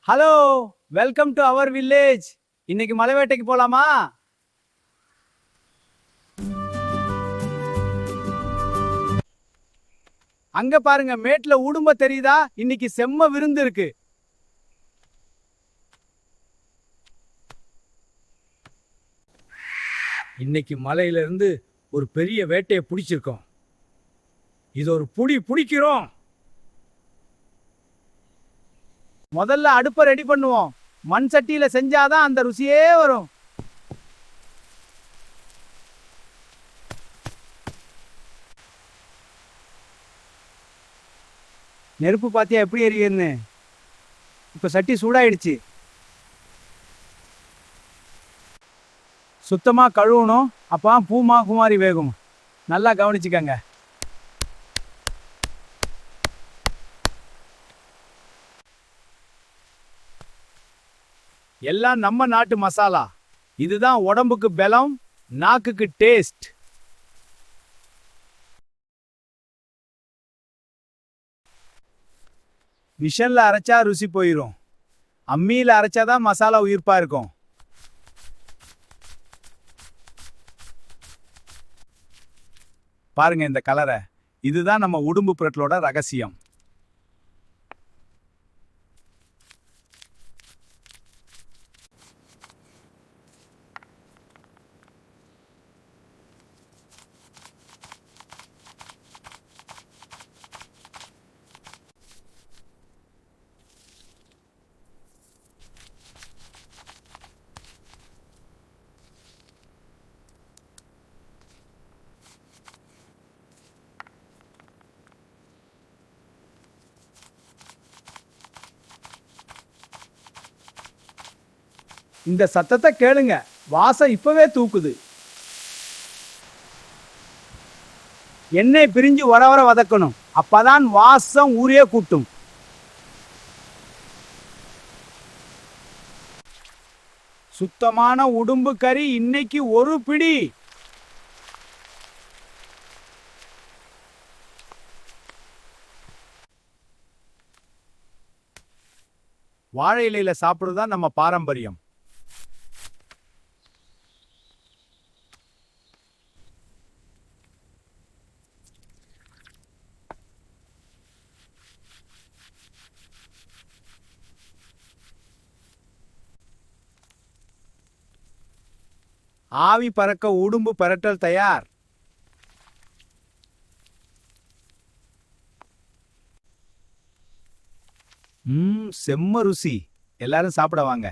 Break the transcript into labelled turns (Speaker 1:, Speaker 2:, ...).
Speaker 1: Hello, welcome to our village. இன்னைக்கு மலை வேட்டைக்கு போலாமா? அங்க பாருங்க, மேட்ல உடும்ப தெரியுதா? இன்னைக்கு செம்ம விருந்து இருக்கு. இன்னைக்கு மலையில இருந்து ஒரு பெரிய வேட்டையை பிடிச்சிருக்கோம். இது ஒரு பிடிக்கிறோம். முதல்ல அடுப்பை ரெடி பண்ணுவோம். மண் சட்டியில செஞ்சாதான் அந்த ருசியே வரும். நெருப்பு பாத்தியா எப்படி எரியுதுன்னு? இப்ப சட்டி சூடாயிடுச்சு. சுத்தமா கழுவணும். அப்பா பூமா குமாரி வேகும். நல்லா கவனிச்சுக்கங்க. எல்லாம் நம்ம நாட்டு மசாலா. இதுதான் உடம்புக்கு பலம், நாக்குக்கு டேஸ்ட். மிஷன்ல அரைச்சா ருசி போயிரும். அம்மியில அரைச்சாதான் மசாலா உயிர்ப்பா இருக்கும். பாருங்க இந்த கலரை. இதுதான் நம்ம உடும்பு புரட்டலோட ரகசியம். இந்த சத்தத்தை கேளுங்க. வாசம் இப்பவே தூக்குது. எண்ணெய் பிரிஞ்சு வர வர வதக்கணும். அப்பதான் வாசம் ஊரே கூட்டும். சுத்தமான உடும்பு கறி இன்னைக்கு ஒரு பிடி. வாழை இலையில சாப்பிடுறதுதான் நம்ம பாரம்பரியம். ஆவி பறக்க உடும்பு பரட்டல் தயார். செம்ம ருசி. எல்லாரும் சாப்பிட வாங்க.